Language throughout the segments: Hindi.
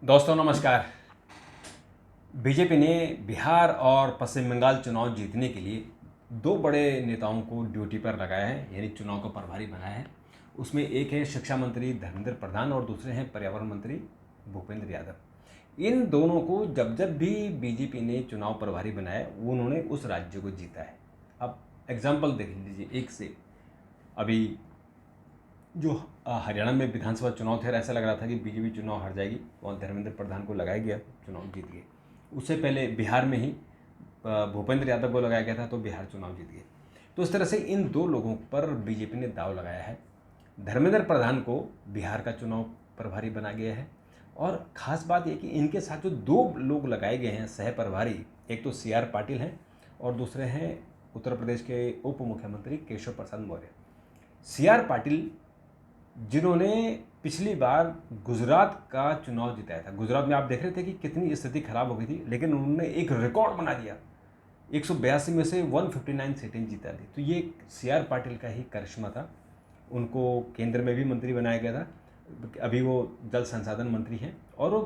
दोस्तों नमस्कार। बीजेपी ने बिहार और पश्चिम बंगाल चुनाव जीतने के लिए दो बड़े नेताओं को ड्यूटी पर लगाया है, यानी चुनाव का प्रभारी बनाया है। उसमें एक है शिक्षा मंत्री धर्मेंद्र प्रधान और दूसरे हैं पर्यावरण मंत्री भूपेंद्र यादव। इन दोनों को जब जब भी बीजेपी ने चुनाव प्रभारी बनाया वो उन्होंने उस राज्य को जीता है। अब एग्जाम्पल देख लीजिए एक से। अभी जो हरियाणा में विधानसभा चुनाव थे, ऐसा लग रहा था कि बीजेपी चुनाव हार जाएगी और धर्मेंद्र प्रधान को लगाया गया, चुनाव जीत गए। उससे पहले बिहार में ही भूपेंद्र यादव को लगाया गया था, तो बिहार चुनाव जीत गए। तो इस तरह से इन दो लोगों पर बीजेपी ने दाव लगाया है। धर्मेंद्र प्रधान को बिहार का चुनाव प्रभारी बना गया है। और ख़ास बात यह कि इनके साथ जो दो लोग लगाए गए हैं सह प्रभारी, एक तो सी आर पाटिल हैं और दूसरे हैं उत्तर प्रदेश के उप मुख्यमंत्री केशव प्रसाद मौर्य। सी आर पाटिल जिन्होंने पिछली बार गुजरात का चुनाव जिताया था। गुजरात में आप देख रहे थे कि कितनी स्थिति खराब हो गई थी, लेकिन उन्होंने एक रिकॉर्ड बना दिया, 182 में से 159 सीटें जीता दी। तो ये सी आर पाटिल का ही करिश्मा था। उनको केंद्र में भी मंत्री बनाया गया था, अभी वो जल संसाधन मंत्री हैं और वो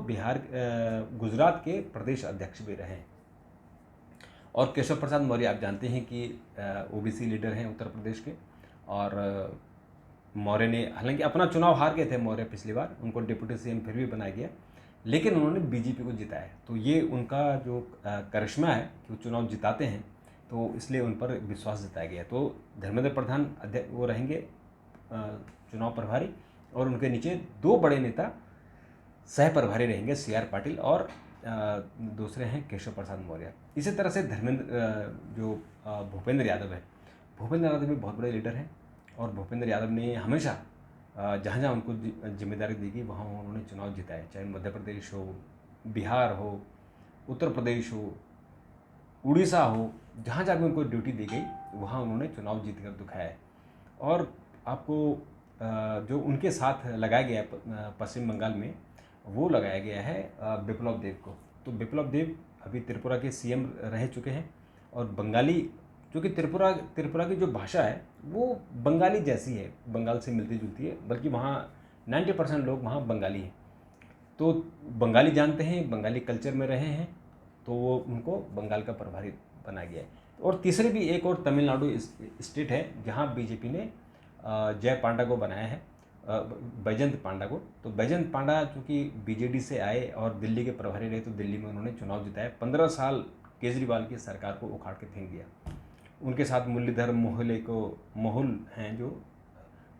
गुजरात के प्रदेश अध्यक्ष भी रहे हैं। और केशव प्रसाद मौर्य आप जानते हैं कि ओबीसी लीडर हैं उत्तर प्रदेश के। और मौर्य ने हालांकि अपना चुनाव हार गए थे मौर्य पिछली बार, उनको डिप्टी सीएम फिर भी बनाया गया, लेकिन उन्होंने बीजेपी को जिताया। तो ये उनका जो करिश्मा है कि वो चुनाव जिताते हैं, तो इसलिए उन पर विश्वास जताया गया। तो धर्मेंद्र प्रधान अध्यक्ष वो रहेंगे चुनाव प्रभारी, और उनके नीचे दो बड़े नेता सह प्रभारी रहेंगे, सी आर पाटिल और दूसरे हैं केशव प्रसाद मौर्य। इसी तरह से भूपेंद्र यादव है, भूपेंद्र यादव भी बहुत बड़े लीडर हैं। और भूपेंद्र यादव ने हमेशा जहाँ जहाँ उनको जिम्मेदारी दी गई वहाँ उन्होंने चुनाव जिताए, चाहे मध्य प्रदेश हो, बिहार हो, उत्तर प्रदेश हो, उड़ीसा हो, जहाँ जहाँ भी उनको ड्यूटी दी गई वहाँ उन्होंने चुनाव जीत कर दिखाया है। और आपको जो उनके साथ लगाया गया पश्चिम बंगाल में, वो लगाया गया है बिप्लब देब को। तो बिप्लब देब अभी त्रिपुरा के सीएम रह चुके हैं। और बंगाली, क्योंकि त्रिपुरा की जो भाषा है वो बंगाली जैसी है, बंगाल से मिलती जुलती है, बल्कि वहाँ 90% लोग वहाँ बंगाली हैं। तो बंगाली जानते हैं, बंगाली कल्चर में रहे हैं, तो वो उनको बंगाल का प्रभारी बनाया गया है। और तीसरे भी एक और तमिलनाडु स्टेट है जहाँ बीजेपी ने जय पांडा को बनाया है, बैजंत पांडा को। तो बैजंत पांडा चूँकि बीजेडी से आए और दिल्ली के प्रभारी रहे, तो दिल्ली में उन्होंने चुनाव जिताया। 15 साल केजरीवाल की सरकार को उखाड़ के फेंक दिया। उनके साथ मुरलीधर मोहुल हैं जो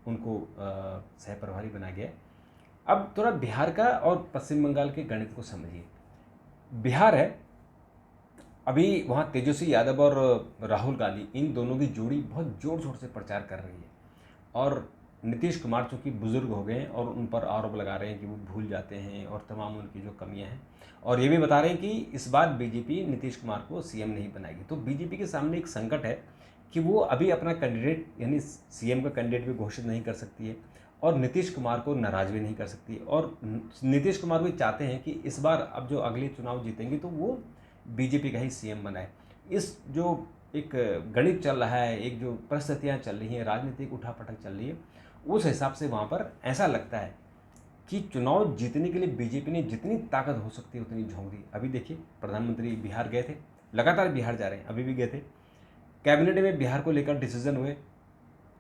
उनको सह प्रभारी बनाया गया। अब थोड़ा बिहार का और पश्चिम बंगाल के गणित को समझिए। बिहार है, अभी वहाँ तेजस्वी यादव और राहुल गांधी, इन दोनों की जोड़ी बहुत ज़ोर शोर से प्रचार कर रही है। और नीतीश कुमार चूँकि बुजुर्ग हो गए हैं और उन पर आरोप लगा रहे हैं कि वो भूल जाते हैं और तमाम उनकी जो कमियां हैं, और ये भी बता रहे हैं कि इस बार बीजेपी नीतीश कुमार को सीएम नहीं बनाएगी। तो बीजेपी के सामने एक संकट है कि वो अभी अपना कैंडिडेट यानी सीएम का कैंडिडेट भी घोषित नहीं कर सकती है और नीतीश कुमार को नाराज़ भी नहीं कर सकती। और नीतीश कुमार भी चाहते हैं कि इस बार अब जो अगले चुनाव जीतेंगे तो वो बीजेपी का ही सीएम बनाए। इस जो एक गणित चल रहा है, एक जो परिस्थितियाँ चल रही हैं, राजनीतिक उठापटक चल रही है, उस हिसाब से वहाँ पर ऐसा लगता है कि चुनाव जीतने के लिए बीजेपी ने जितनी ताकत हो सकती है उतनी झोंक दी। अभी देखिए, प्रधानमंत्री बिहार गए थे, लगातार बिहार जा रहे हैं, अभी भी गए थे। कैबिनेट में बिहार को लेकर डिसीजन हुए,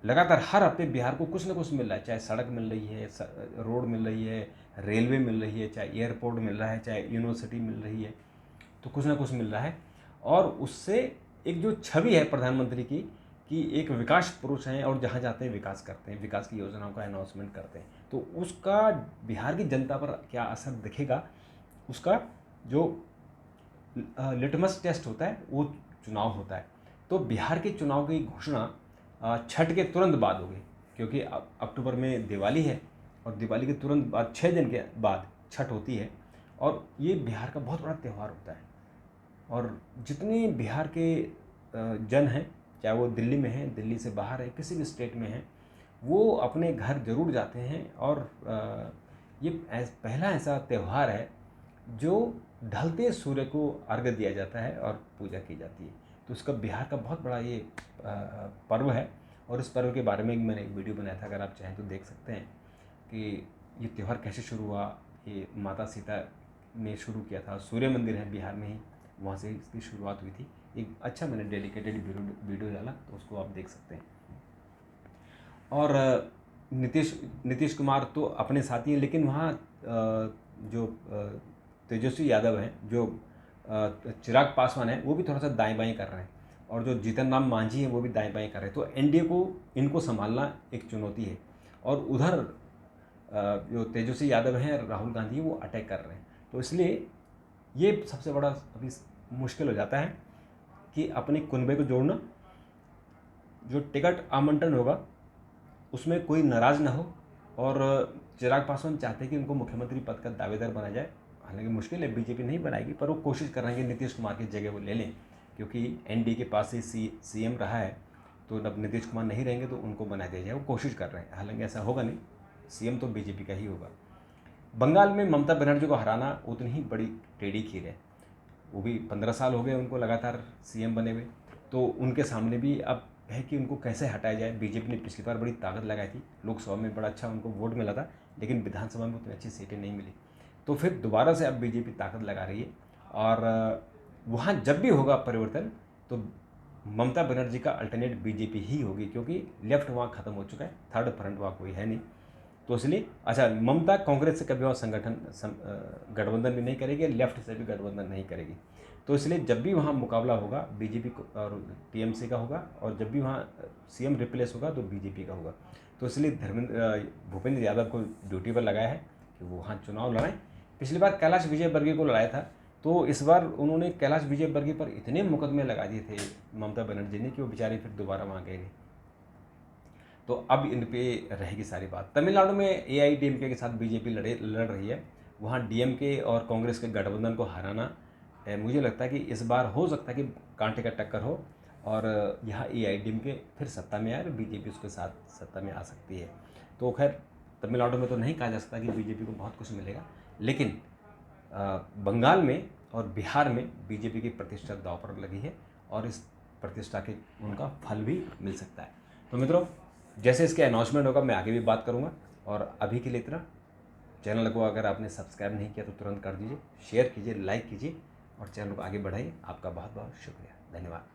लगातार हर हफ्ते बिहार को कुछ ना कुछ मिल रहा है, चाहे सड़क मिल रही है, रोड मिल रही है, रेलवे मिल रही है, चाहे एयरपोर्ट मिल रहा है, चाहे यूनिवर्सिटी मिल रही है, तो कुछ ना कुछ मिल रहा है। और उससे एक जो छवि है प्रधानमंत्री की कि एक विकास पुरुष हैं और जहाँ जाते हैं विकास करते हैं, विकास की योजनाओं का अनाउंसमेंट करते हैं, तो उसका बिहार की जनता पर क्या असर दिखेगा, उसका जो लिटमस टेस्ट होता है वो चुनाव होता है। तो बिहार के चुनाव की घोषणा छठ के तुरंत बाद होगी, क्योंकि अक्टूबर में दिवाली है और दिवाली के तुरंत बाद 6 दिन के बाद छठ होती है। और ये बिहार का बहुत बड़ा त्यौहार होता है। और जितने बिहार के जन हैं, चाहे वो दिल्ली में हैं, दिल्ली से बाहर है, किसी भी स्टेट में हैं, वो अपने घर जरूर जाते हैं। और ये पहला ऐसा त्यौहार है जो ढलते सूर्य को अर्घ्य दिया जाता है और पूजा की जाती है। तो इसका बिहार का बहुत बड़ा ये पर्व है। और इस पर्व के बारे में मैंने एक वीडियो बनाया था, अगर आप चाहें तो देख सकते हैं कि ये त्यौहार कैसे शुरू हुआ, ये माता सीता ने शुरू किया था। सूर्य मंदिर है बिहार में ही, वहाँ से इसकी शुरुआत हुई थी। एक अच्छा मैंने डेडिकेटेड वीडियो डाला, तो उसको आप देख सकते हैं। और नीतीश कुमार तो अपने साथी हैं, लेकिन वहाँ जो तेजस्वी यादव हैं, जो चिराग पासवान है, वो भी थोड़ा सा दाएं बाएं कर रहे हैं, और जो जीतन राम मांझी हैं वो भी दाएं बाएं कर रहे हैं। तो एनडीए को इनको संभालना एक चुनौती है। और उधर जो तेजस्वी यादव हैं, राहुल गांधी, वो अटैक कर रहे हैं। तो इसलिए ये सबसे बड़ा अभी मुश्किल हो जाता है कि अपने कुनबे को जोड़ना। जो टिकट आवंटन होगा उसमें कोई नाराज़ ना हो। और चिराग पासवान चाहते हैं कि उनको मुख्यमंत्री पद का दावेदार बना जाए। हालांकि मुश्किल है, बीजेपी नहीं बनाएगी, पर वो कोशिश कर रहे हैं कि नीतीश कुमार की जगह वो ले लें, क्योंकि एनडीए के पास ही सीएम रहा है। तो जब नीतीश कुमार नहीं रहेंगे तो उनको बना दिया जाए, वो कोशिश कर रहे हैं। हालांकि ऐसा होगा नहीं, सीएम तो बीजेपी का ही होगा। बंगाल में ममता बनर्जी को हराना उतनी ही बड़ी टेढ़ी खीर है। वो भी 15 साल हो गए उनको लगातार सीएम बने हुए, तो उनके सामने भी अब है कि उनको कैसे हटाया जाए। बीजेपी ने पिछली बार बड़ी ताकत लगाई थी, लोकसभा में बड़ा अच्छा उनको वोट मिला था, लेकिन विधानसभा में उतनी अच्छी सीटें नहीं मिली। तो फिर दोबारा से अब बीजेपी ताकत लगा रही है, और वहाँ जब भी होगा परिवर्तन तो ममता बनर्जी का अल्टरनेट बीजेपी ही होगी, क्योंकि लेफ्ट वहाँ ख़त्म हो चुका है, थर्ड फ्रंट वहाँ कोई है नहीं। तो इसलिए अच्छा, ममता कांग्रेस से कभी और गठबंधन भी नहीं करेगी, लेफ्ट से भी गठबंधन नहीं करेगी। तो इसलिए जब भी वहाँ मुकाबला होगा बीजेपी और टीएमसी का होगा, और जब भी वहाँ सीएम रिप्लेस होगा तो बीजेपी का होगा। तो इसलिए भूपेंद्र यादव को ड्यूटी पर लगाया है कि वो वहाँ चुनाव लड़ाएं। पिछली बार कैलाश विजयवर्गीय को लड़ाया था, तो इस बार उन्होंने कैलाश विजयवर्गीय पर इतने मुकदमे लगा दिए थे ममता बनर्जी ने कि वो बेचारे फिर दोबारा वहाँ गए नहीं। तो अब इन पे रहेगी सारी बात। तमिलनाडु में एआईडीएमके के साथ बीजेपी लड़ रही है। वहाँ डीएमके और कांग्रेस के गठबंधन को हराना मुझे लगता है कि इस बार हो सकता है कि कांटे का टक्कर हो, और यहाँ एआईडीएमके फिर सत्ता में आए और बीजेपी उसके साथ सत्ता में आ सकती है। तो खैर तमिलनाडु में तो नहीं कहा जा सकता कि बीजेपी को बहुत कुछ मिलेगा, लेकिन बंगाल में और बिहार में बीजेपी की प्रतिष्ठा दांव पर लगी है, और इस प्रतिष्ठा के उनका फल भी मिल सकता है। तो मित्रों, जैसे इसके अनाउंसमेंट होगा मैं आगे भी बात करूंगा, और अभी के लिए इतना। चैनल को अगर आपने सब्सक्राइब नहीं किया तो तुरंत कर दीजिए, शेयर कीजिए, लाइक कीजिए, और चैनल को आगे बढ़ाइए। आपका बहुत बहुत शुक्रिया, धन्यवाद।